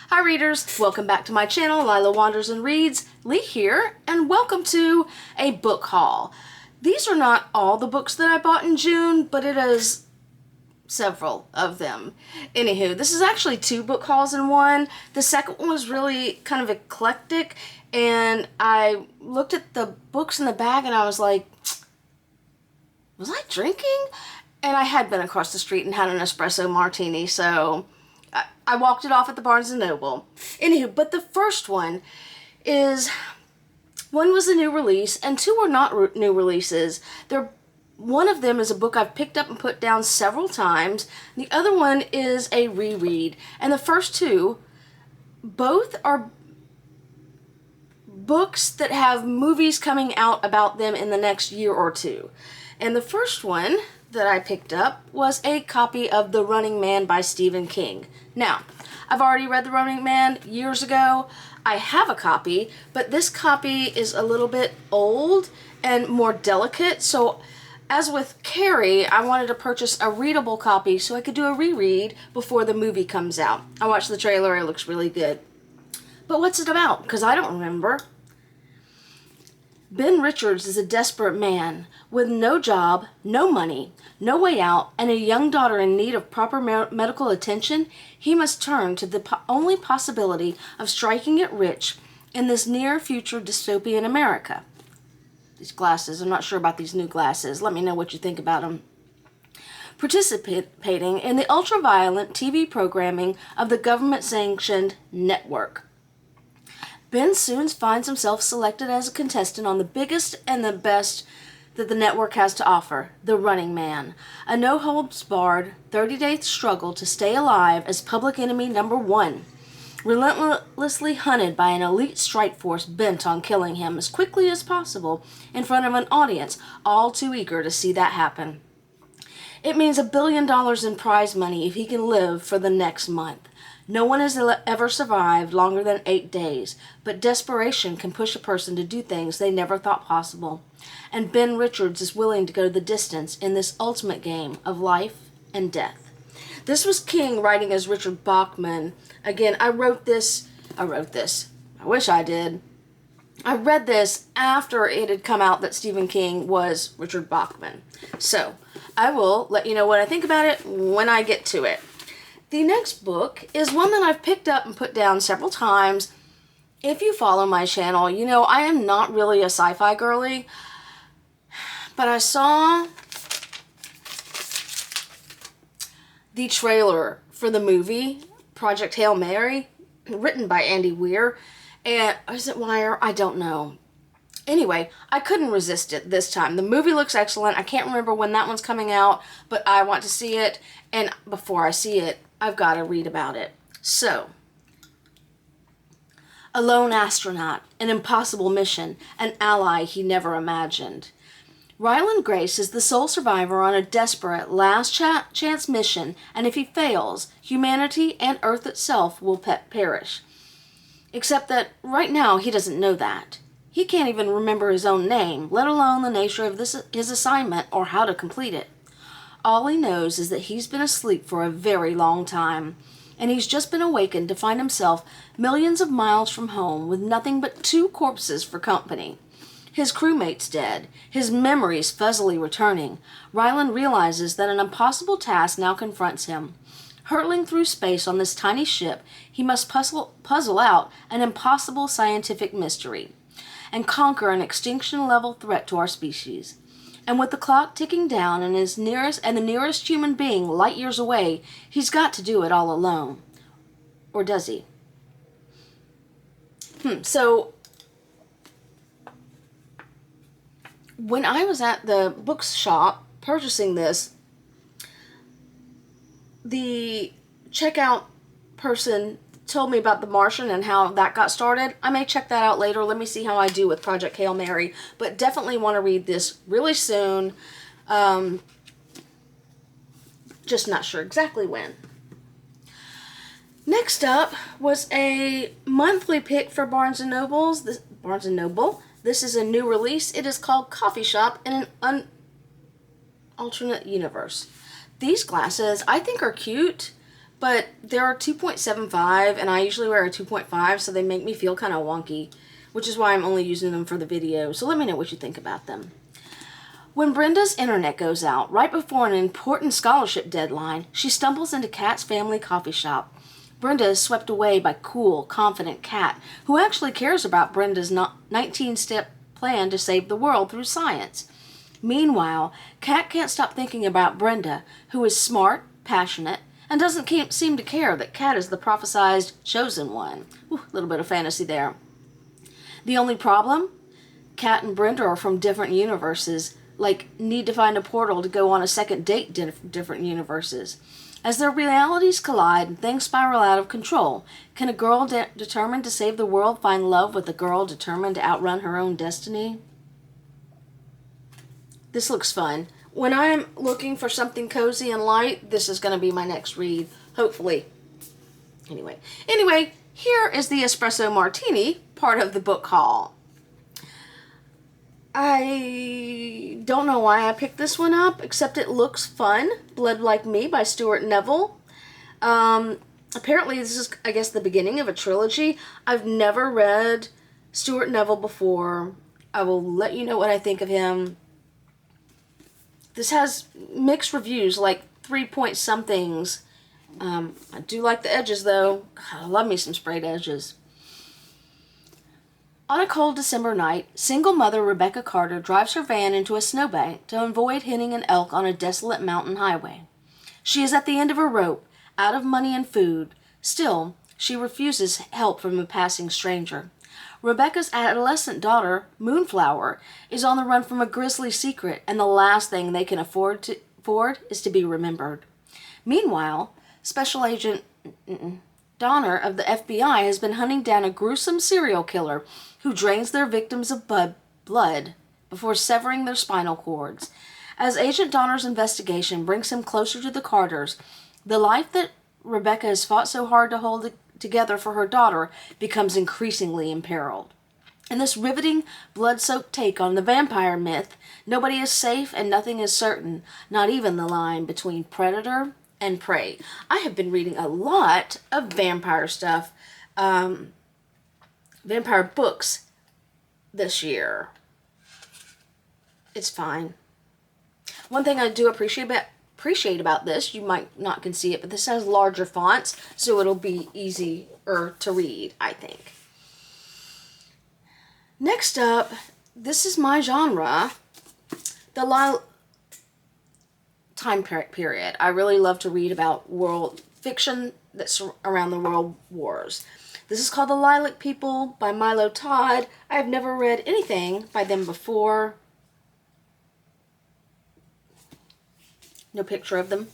Hi readers, welcome back to my channel, Lila Wanders and Reads. Lee here, and welcome to a book haul. These are not all the books that I bought in June, but it is several of them. Anywho, this is actually two book hauls in one. The second one was really kind of eclectic, and I looked at the books in the bag and I was like, was I drinking? And I had been across the street and had an espresso martini, so I walked it off at the Barnes & Noble. Anywho, but the first one was a new release, and two are not new releases. One of them is a book I've picked up and put down several times. The other one is a reread. And the first two, both are books that have movies coming out about them in the next year or two. And the first one that I picked up was a copy of The Running Man by Stephen King. Now, I've already read The Running Man years ago. I have a copy, but this copy is a little bit old and more delicate, so as with Carrie, I wanted to purchase a readable copy so I could do a reread before the movie comes out. I watched the trailer, it looks really good. But what's it about? Because I don't remember. Ben Richards is a desperate man with no job, no money, no way out, and a young daughter in need of proper medical attention. He must turn to the only possibility of striking it rich in this near-future dystopian America. These glasses, I'm not sure about these new glasses. Let me know what you think about them. Participating in the ultra-violent TV programming of the government-sanctioned network. Ben soon finds himself selected as a contestant on the biggest and the best that the network has to offer, The Running Man, a no-holds-barred 30-day struggle to stay alive as public enemy number one, relentlessly hunted by an elite strike force bent on killing him as quickly as possible in front of an audience all too eager to see that happen. It means $1 billion in prize money if he can live for the next month. No one has ever survived longer than 8 days, but desperation can push a person to do things they never thought possible. And Ben Richards is willing to go the distance in this ultimate game of life and death. This was King writing as Richard Bachman. Again, I wish I did. I read this after it had come out that Stephen King was Richard Bachman. So, I will let you know what I think about it when I get to it. The next book is one that I've picked up and put down several times. If you follow my channel, you know I am not really a sci-fi girly, but I saw the trailer for the movie Project Hail Mary, written by Andy Weir, and is it Weir? I don't know. Anyway, I couldn't resist it this time. The movie looks excellent. I can't remember when that one's coming out, but I want to see it, and before I see it, I've got to read about it. So, a lone astronaut, an impossible mission, an ally he never imagined. Ryland Grace is the sole survivor on a desperate last chance mission, and if he fails, humanity and Earth itself will perish. Except that right now he doesn't know that. He can't even remember his own name, let alone the nature of his assignment or how to complete it. All he knows is that he's been asleep for a very long time, and he's just been awakened to find himself millions of miles from home with nothing but 2 corpses for company. His crewmate's dead, his memories fuzzily returning. Ryland realizes that an impossible task now confronts him. Hurtling through space on this tiny ship, he must puzzle out an impossible scientific mystery and conquer an extinction-level threat to our species. And with the clock ticking down and the nearest human being light years away, he's got to do it all alone. Or does he? So, when I was at the bookshop purchasing this, the checkout person told me about The Martian and how that got started. I may check that out later. Let me see how I do with Project Hail Mary. But definitely want to read this really soon. Just not sure exactly when. Next up was a monthly pick for Barnes & Noble. This is a new release. It is called Coffee Shop in an Alternate Universe. These glasses I think are cute, but they're 2.75 and I usually wear a 2.5, so they make me feel kind of wonky, which is why I'm only using them for the video. So let me know what you think about them. When Brenda's internet goes out right before an important scholarship deadline, she stumbles into Kat's family coffee shop. Brenda is swept away by cool, confident Kat, who actually cares about Brenda's 19-step plan to save the world through science. Meanwhile, Kat can't stop thinking about Brenda, who is smart, passionate, and doesn't seem to care that Kat is the prophesized chosen one. A little bit of fantasy there. The only problem? Kat and Brenda are from different universes, like need to find a portal to go on a second date different universes. As their realities collide and things spiral out of control, can a girl determined to save the world find love with a girl determined to outrun her own destiny? This looks fun. When I'm looking for something cozy and light, this is going to be my next read, hopefully. Anyway, here is the espresso martini, part of the book haul. I don't know why I picked this one up, except it looks fun. Blood Like Me by Stuart Neville. Apparently this is, I guess, the beginning of a trilogy. I've never read Stuart Neville before. I will let you know what I think of him. This has mixed reviews, like 3-point-somethings. I do like the edges, though. God, I love me some sprayed edges. On a cold December night, single mother Rebecca Carter drives her van into a snowbank to avoid hitting an elk on a desolate mountain highway. She is at the end of her rope, out of money and food. Still, she refuses help from a passing stranger. Rebecca's adolescent daughter, Moonflower, is on the run from a grisly secret, and the last thing they can afford is to be remembered. Meanwhile, Special Agent Donner of the FBI has been hunting down a gruesome serial killer who drains their victims of blood before severing their spinal cords. As Agent Donner's investigation brings him closer to the Carters, the life that Rebecca has fought so hard to hold together for her daughter becomes increasingly imperiled. In this riveting, blood-soaked take on the vampire myth, nobody is safe and nothing is certain, not even the line between predator and prey. I have been reading a lot of vampire stuff, vampire books this year. It's fine. One thing I do appreciate about this, you might not can see it, but this has larger fonts, so it'll be easier to read, I think. Next up, this is my genre, the time period. I really love to read about world fiction that's around the world wars. This is called The Lilac People by Milo Todd. I have never read anything by them before. No picture of them.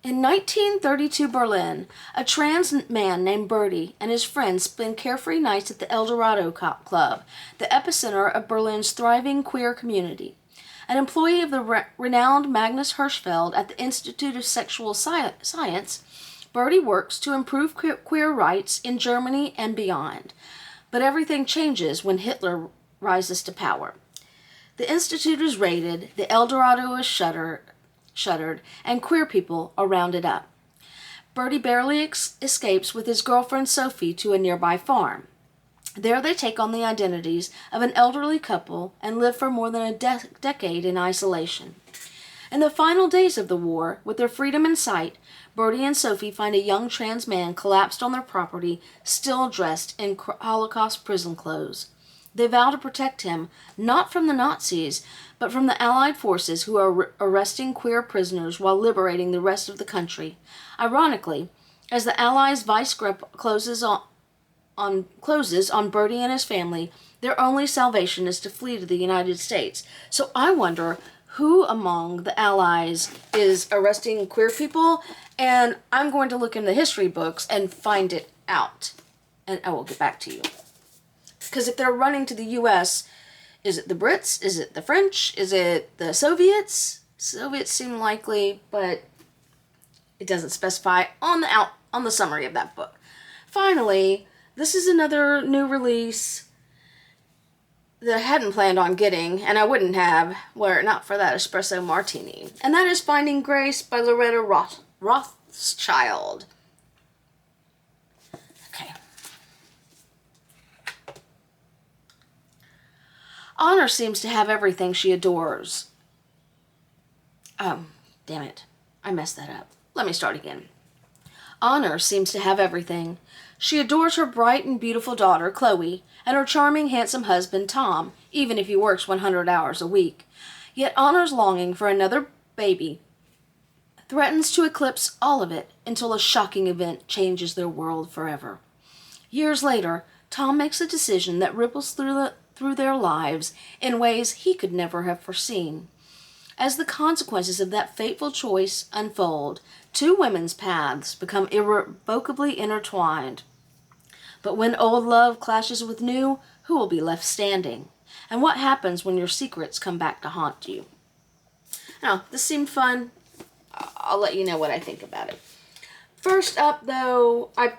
In 1932 Berlin, a trans man named Bertie and his friends spend carefree nights at the El Dorado Club, the epicenter of Berlin's thriving queer community. An employee of the renowned Magnus Hirschfeld at the Institute of Sexual Science, Bertie works to improve queer rights in Germany and beyond. But everything changes when Hitler rises to power. The Institute is raided, the El Dorado is shuttered, and queer people are rounded up. Bertie barely escapes with his girlfriend Sophie to a nearby farm. There they take on the identities of an elderly couple and live for more than a decade in isolation. In the final days of the war, with their freedom in sight, Bertie and Sophie find a young trans man collapsed on their property, still dressed in Holocaust prison clothes. They vow to protect him, not from the Nazis, but from the Allied forces who are arresting queer prisoners while liberating the rest of the country. Ironically, as the Allies' vice grip closes on Bertie and his family, their only salvation is to flee to the United States. So I wonder who among the Allies is arresting queer people, and I'm going to look in the history books and find it out. And I will get back to you. Because if they're running to the U.S., is it the Brits? Is it the French? Is it the Soviets? Soviets seem likely, but it doesn't specify on the summary of that book. Finally, this is another new release. that I hadn't planned on getting, and I wouldn't have were it not for that espresso martini. And that is Finding Grace by Loretta Rothschild. Okay. Honor seems to have everything she adores. Oh, damn it. I messed that up. Let me start again. Honor seems to have everything. She adores her bright and beautiful daughter, Chloe, and her charming, handsome husband, Tom, even if he works 100 hours a week. Yet Honor's longing for another baby threatens to eclipse all of it until a shocking event changes their world forever. Years later, Tom makes a decision that ripples through their lives in ways he could never have foreseen. As the consequences of that fateful choice unfold, two women's paths become irrevocably intertwined. But when old love clashes with new, who will be left standing? And what happens when your secrets come back to haunt you? Now, this seemed fun. I'll let you know what I think about it. First up, though, I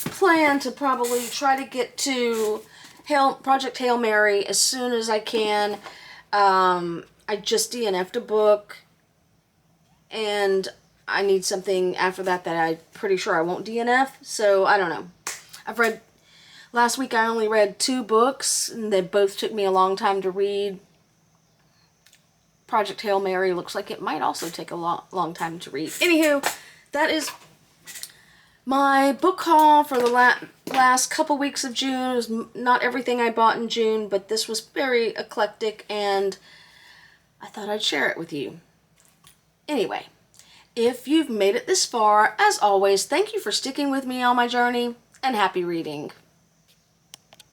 plan to probably try to get to Project Hail Mary as soon as I can. I just DNF'd a book, and I need something after that I'm pretty sure I won't DNF, so I don't know. Last week I only read 2 books, and they both took me a long time to read. Project Hail Mary looks like it might also take a long time to read. Anywho, that is my book haul for the last couple weeks of June. It was not everything I bought in June, but this was very eclectic, and I thought I'd share it with you. Anyway, if you've made it this far, as always, thank you for sticking with me on my journey, and happy reading.